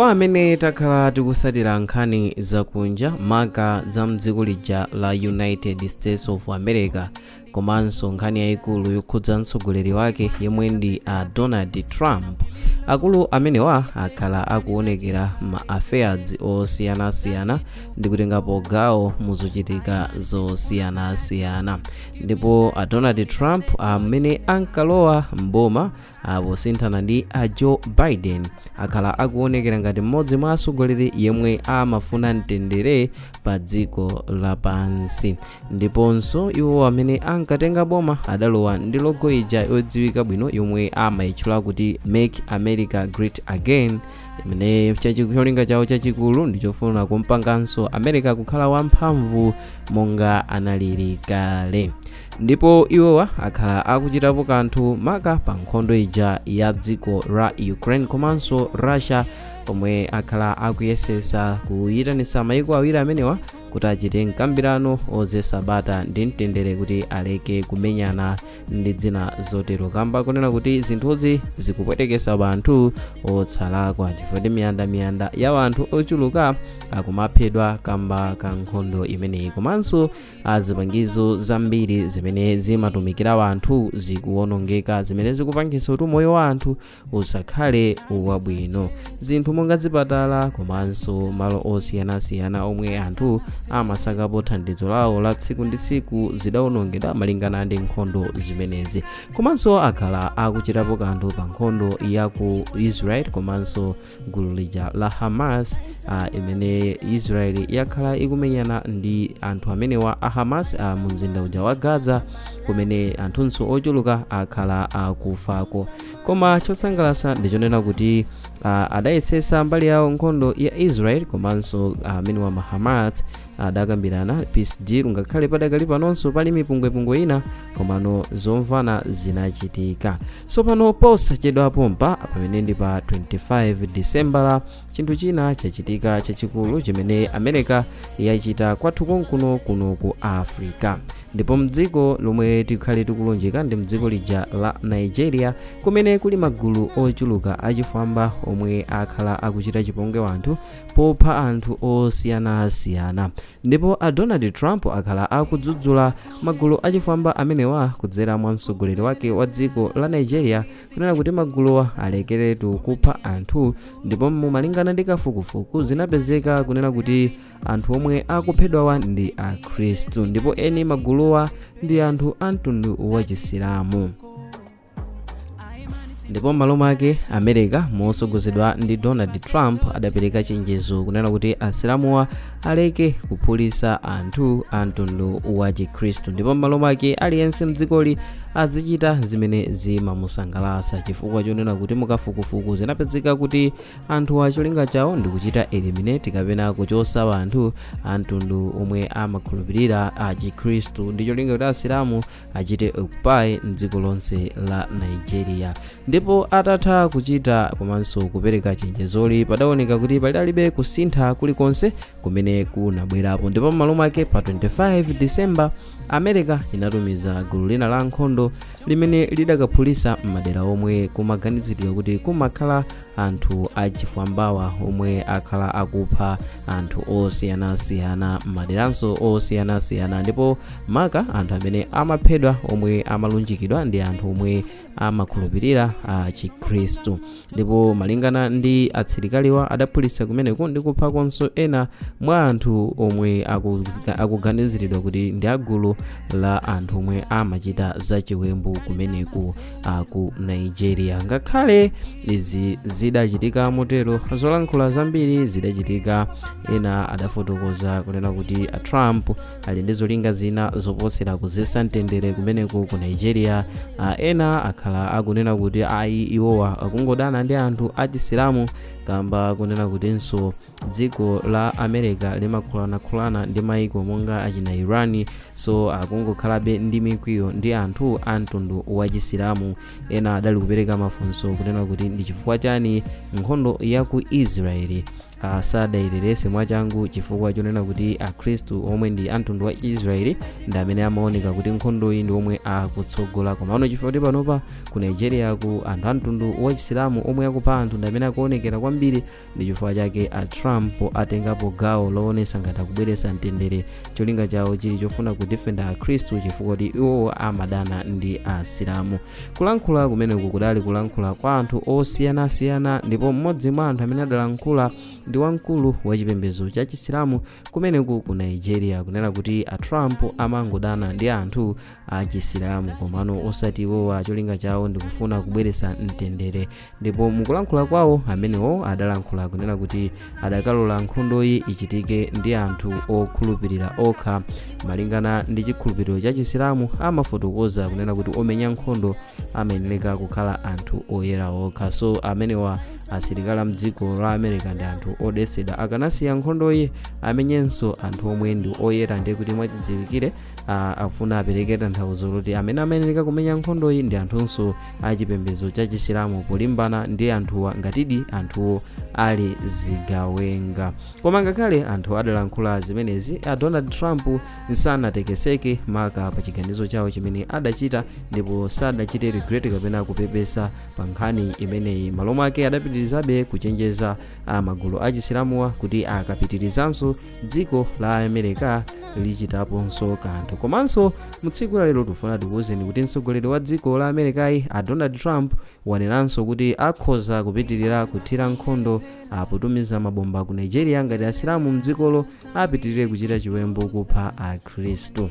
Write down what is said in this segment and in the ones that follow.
Kwa amene takhala tikusatira nkhani zakunja maka za mdziko lija la United States of America komanso nkhani yayikulu yokhudza mtsogoleri wake yemwe ndi Donald Trump. Akulu amenewa akhala akuonekera ma affairs osiyanasiyana ndi kutengapo gawo muzochitika zosiyanasiyana. Ndipo Donald Trump amene ankalowa mboma posinthana ndi Joe Biden akhala akuonekera ngati mmodzi mwa atsogoleri yemwe amafuna mtendere pa dziko lapansi. Ndiponso iwo amene ankatenga boma adalowa ndi logo ija yodziwika bwino yomwe amayitchula kuti Make America Great Again, imene cholinga chawo chachikulu ndichofuna kumpanganso America kukhala wamphamvu monga analili kale. Ndipo iwowa akhala akuchitapo kanthu maka pa nkhondo ija ya dziko la Ukraine komanso Russia, omwe akhala akuyesesa kuyitanisa mayiko awiri amenewa kuti achite mkambirano ozesabata ndi mtendere kuti aleke kumenyana ndi dzina zotero, kamba kunena kuti zinthuzi zikupwetekesa banthu otsalakwa chifukwa miyanda ya wanthu ochuluka akumaphedwa kamba ka nkhondo imeneyi. Komanso zipangizo zambiri zimene zimatumikira wanthu zikuwonongeka, zimene zikupangisa kuti moyo wa anthu usakhale wabwino. Zinthu monga zipatala komanso malo osiyanasiyana omwe anthu amasakapo thandizo lawo la tsiku ndi tsiku zidawonongedwa malingana ndi nkhondo zimenezi. Komanso akhala akuchitapo kanthu pa nkhondo ya ku Israel komanso gulu lija la Hamas, imene Israel yakhala ikumenyana ndi anthu amenewa a Hamas mu mzinda uja wa Gaza, kumene anthunso ochuluka akhala akufako. Koma chosangalatsa ndichonena kuti adayesesa mbali yawo nkhondo ya Israel komanso amene wa Hamas adakambirana peace deal, ngakhale padakali panonso pali mipungwepungwe ina komano zomvana zinachitika. So pano posachedwa pompa pamene ndi pa 25 December chinthu china chachitika chachikulu chimene America yachita kwathu konkuno kuno ku Africa. Ndipo mdziko lomwe tikhale tikulonjeka ndi mdziko lija la Nigeria, kumene kuli magulu ochuluka achifwamba omwe akhala akuchita chipongwe wanthu popha anthu osiyanasiyana. Ndipo Donald Trump akhala akudzudzula magulu achifwamba amenewa kudzera mwa mtsogoleri wake wa dziko la Nigeria kunena kuti maguluwa alekeretu kupha anthu. Ndipo malingana ndi kafukufuku zinapezeka kunena kuti anthu omwe akuphedwawa ndi Akhristu, ndipo eni maguluwa ndi anthu a mtundu wa Chisilamu. Ndipo m'malo mwake America mosogozedwa ndi Donald Trump adapereka chenjezo kunena kuti asilamuwa aleke kuphulisa anthu a mtundu wa Chikhristu. Ndipo m'malo mwake aliyense mdzikoli azichita zimene zimamusangalatsa, chifukwa chonena kuti mukafukufuku zinapezeka kuti anthu acholinga chawo ndi kuchita eliminate kapena kuchosa anthu a mtundu omwe amakhulupirira a Chikhristu, ndi cholinga kuti asilamu achite occupy mdziko lonse la Nigeria. Ndipo atatha kuchita komanso kupereka chenjezoli padaoneka kuti palibe kusintha kulikonse kumene kunabwerapo. Ndipo m'malo mwake pa 25 December America inatumiza gulu lina la nkhondo limene lidakaphulisa madera omwe kumaganiziridwa kuti kumakhala anthu achifwambawa omwe akhala akupha anthu osiyanasiyana maderanso osiyanasiyana. Ndipo maka anthu amene amaphedwa omwe amalunjikidwa ndi anthu omwe amakhulupirira a Chikhristu. Ndipo malingana ndi atsilikaliwa adaphulisa kumeneko ndi kuphakonso ena mwa anthu omwe akuganiziridwa kuti ndi agulu la anthu omwe amachita zachiwembu kumeneku ku Nigeria. Ngakhale izi zidachitika motero, zolankhula zambiri zidachitika. Ena adafotokoza kunena kuti Trump ali ndi zolinga zina zoposera kuzesa mtendere kumeneku ku Nigeria. Ena akhala akunena kuti ayi iwowa akungodana ndi anthu a Chisilamu, kamba kunena kutinso dziko la America limakhulana ndi maiko monga achina Iran, so akungokhalabe ndi mikwiyo ndi anthu a mtundu wa Chisilamu. Ena adali kupereka mafunso kunena kuti ndi chifukwa chani nkhondo ya ku Israeli sadayirerese mwachangu, chifukwa chonena kuti Akhristu omwe ndi mtundu wa Israeli ndi amene amaoneka kuti nkhondo iyi ndi omwe akutsogola. Komano chifukwa kuti panopa ku Nigeria ku anthu a mtundu wa Chisilamu omwe akupha anthu ndi amene akuonekera kwambiri, ndi chifukwa chake a Trump atengapo gawo loonesa ngati akubweretsa mtendere. Cholinga chawo chili chofuna kudefenda akhristu chifukwa kuti iwo amadana ndi asilamu. Kulankhula kumeneku kudali kulankhula kwa anthu osiyanasiyana, ndipo mmodzi mwa anthu amene adalankhula ndi wamkulu wa chipembedzo cha chisilamu kumeneku ku Nigeria, kunena kuti a Trump amangodana ndi anthu a chisilamu komano osati iwowa cholinga chawo ndi kufuna kubweretsa mtendere. Ndipo mukulankhula kwawo amenewo adalankhula kunena kuti adakalola nkhondoyi ichitike ndi anthu okhulupirira okha. Malingana ndi chikhulupiriro cha chisilamu amafotokoza kunena kuti omenya nkhondo amayenera kukhala anthu oyera okha. So amenewa asilikali mdziko la America ndi anthu odetsedwa, akanasiya nkhondoyi amenyenso anthu omwe ndi oyera, ndiye kuti mwachidziwikire afuna apereke tanthauzo loti amene amayenera kumenya nkhondoyi ndi anthunso achipembedzo cha chisilamu polimbana ndi anthuwa ngatidi anthuwo ali zigawenga. Koma ngakhale anthu adalankhula zimenezi, a Donald Trump sanatekeseke maka pa chiganizo chawo chimene adachita, ndipo sadachite regret kapena kupepesa pa nkhani imeneyi. Malo mwake adapitirizabe kuchenjeza magulu achisilamuwa kuti akapitirizanso dziko la America lichitaponso kanthu. Komanso mutsiku la lero tifuna tikuwuzeni kuti mtsogoleri wa dziko la America a Donald Trump waneranso kuti akhoza kupitirira kuthira nkhondo potumiza mabomba ku Nigeria ngati asilamu mdzikolo apitirire kuchita chiwembu kupha akhristu.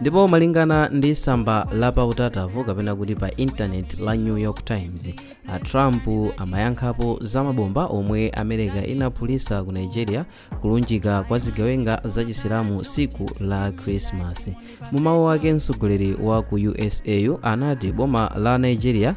Ndipo malingana ndi samba la pautatavu kapena kuti pa internet la New York Times, a Trump amayankhapo za mabomba omwe America inaphulisa ku Nigeria kulunjika kwa zigawenga za chisilamu siku la Christmas. Mumawu wake mtsogoleri wa ku USA anati boma la Nigeria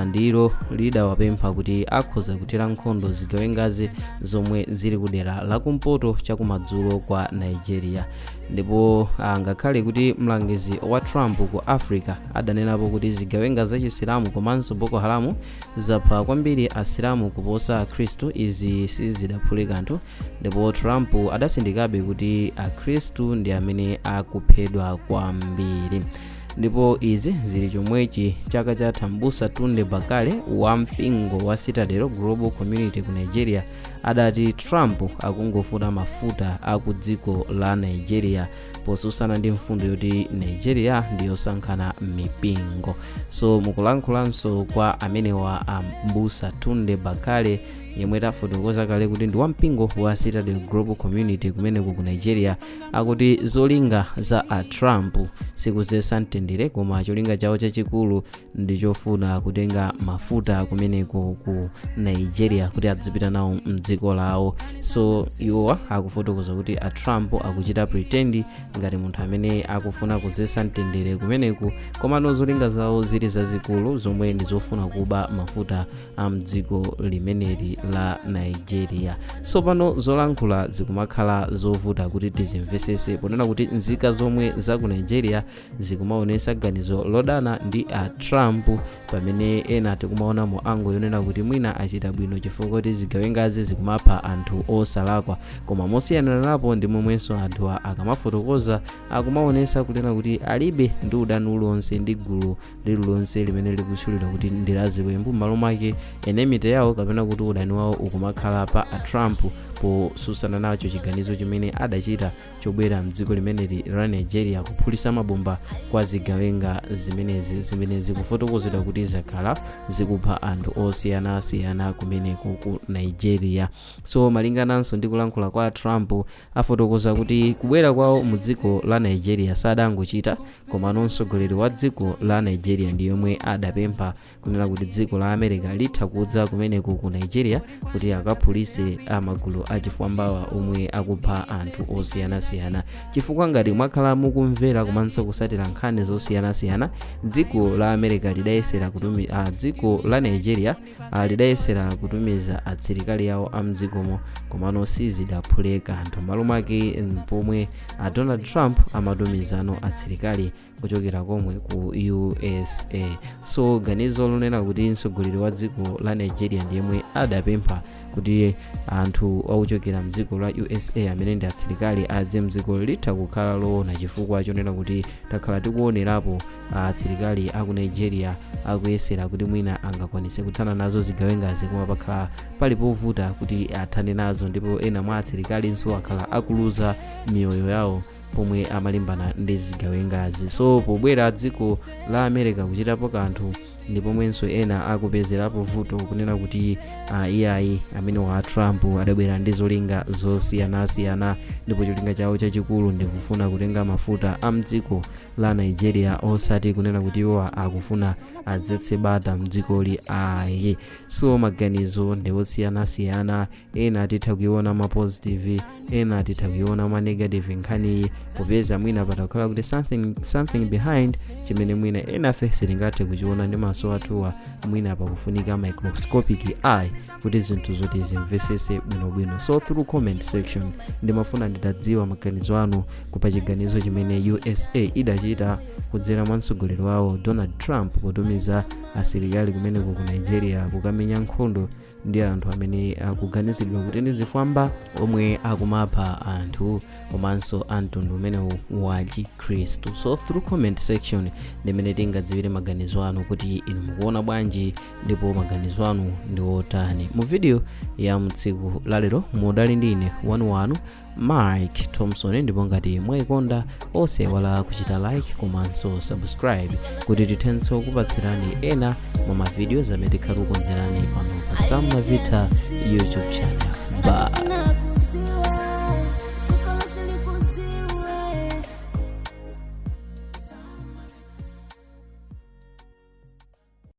ndilo lidawapempha kuti akhoza kuthira nkhondo zigawengazi zomwe zili kudera la kumpoto chakumadzulo kwa Nigeria. Ndipo ngakhale kuti mlangizi wa Trump ku Africa adanenapo kuti zigawenga za chisilamu komanso Boko Haram zapha kwambiri asilamu kuposa akhristu, izi sizidaphule kanthu. Ndipo Trump adasindikabe kuti akhristu ndi amene akuphedwa kwambiri. Ndipo izi zili chomwechi chaka cha Tambusa Tunde Bakale wa mpingo wa Citadel Global Community ku Nigeria adati Trump akungofuna mafuta aku dziko la Nigeria posusana ndi mfundo yoti Nigeria ndiyosankhana mipingo. So mukulankhulanso kwa amenewa Mbusa Tunde Bakale yemwe tafotokoza kale kuti ndi wampingo wa Citadel Global Community kumeneku ku Nigeria, akuti zolinga za a Trump sikuzesa mtendere koma cholinga chawo chachikulu ndi chofuna kutenga mafuta kumeneku ku Nigeria kuti adzipita nawo mdziko lawo. So iwowa akufotokoza kuti a Trump akuchita pretend ngati munthu amene akufuna kuzesa mtendere kumeneku, koma zolinga zawo zili zazikulu zomwe ndi zofuna kuba mafuta a mdziko limeneli la Nigeria. So pano zolankhula zikumakhala zovuta kuti tizimvesese ponena kuti nzika zomwe za ku Nigeria zikumaonesa ganizo lodana ndi a Trump, pamene ena tikumaona mu ango yonena kuti mwina achita bwino chifukwa kuti zigawengazi zikumapha anthu osalakwa. Koma mosiyananapo ndi momwenso anthuwa akamafotokoza akumaonesa kunena kuti alibe ndi udani uliwonse ndi gulu lililonse limene likutchulidwa kuti ndi la ziwembu. Malo mwake enemite yawo kapena kuti udani wawo ukumakhala pa a Trump posusana nacho chiganizo chimene adachita chobwera mdziko limeneli la Nigeria kuphulisa mabomba kwa zigawenga zimene zikufotokozedwa kuti zakhala zikupha anthu osiyanasiyana kumeneku ku Nigeria. So malingananso ndi kulankhula kwa Trump afotokoza kuti kubwera kwawo mu dziko la Nigeria sadangochita, koma mtsogoleri wa dziko la Nigeria ndi yomwe adapempha kunena kuti dziko la America litha kudza kumeneku ku Nigeria kuti akaphulise amagulu achifwambawa omwe akupha anthu osiyanasiyana. Chifukwa ngati mwakhala mukumvera komanso kusatira nkhani zosiyanasiyana, dziko la America lidayesera dziko la Nigeria lidayesera kutumiza asilikali yawo a mdzikomo, komano sizidaphule kanthu. Malo mwake pomwe Donald Trump amatumizano asilikali kuchokera komwe ku USA. So ganizo lonena kuti mtsogoleri wa dziko la Nigeria ndiyemwe adapempha kuti anthu ochokera mdziko la USA amene ndi asilikali adze mdziko litha kukhala loona, chifukwa chonena kuti takhala tikuonerapo asilikali aku Nigeria akuyesera kuti mwina angakwanise kuthana nazo zigawengazi, koma pakhala pali povuta kuti athane nazo, ndipo ena mwa asilikalinso akhala akuluza miyoyo yawo pomwe amalimbana ndi zigawengazi. So pobwera dziko la America kuchitapo kanthu ndi pomwenso ena akupezerapo vuto kunena kuti iyayi amene wa Trump adabwera ndi zolinga zosiyanasiyana, ndipo cholinga chawo chachikulu ndi kufuna kutenga mafuta a mdziko la Nigeria, osati kunena kuti iwo akufuna adzetse bata mdzikoli ayi. So maganizo ndi osiyanasiyana, ena titha kuiona ma positive, ena titha kuiona ma negative nkhani, popeza mwina patakhala kuti something behind chimene mwina ena fesi tingathe kuchiona ndi maso athuwa, mwina pakufunika microscopic eye kuti zinthu zoti zimvesese bwinobwino. So through comment section ndimafuna nditadziwa maganizo anu kupa chiganizo chimene USA idachita kudzera mwa mtsogoleri wawo Donald Trump kutumiza asilikali kumeneko ku Nigeria kukamenya nkhondo ndi anthu amene akuganizidwa kuti ndi zifwamba omwe akumapha anthu komanso amtundu umene wa Chikhristu. So through comment section ndimene tingadziwire maganizo anu kuti inu mukuona bwanji ndipo maganizo anu ndi otani. Mu video ya mtsiku lalero mudali ndine wanu Mike Thompson, ndipo ngati mwayikonda osewala kuchita like komanso subscribe kuti tithenso kupatsirani ena mwa mavideos amene tikhalukonzerani pano pa Samavita YouTube channel. Bye.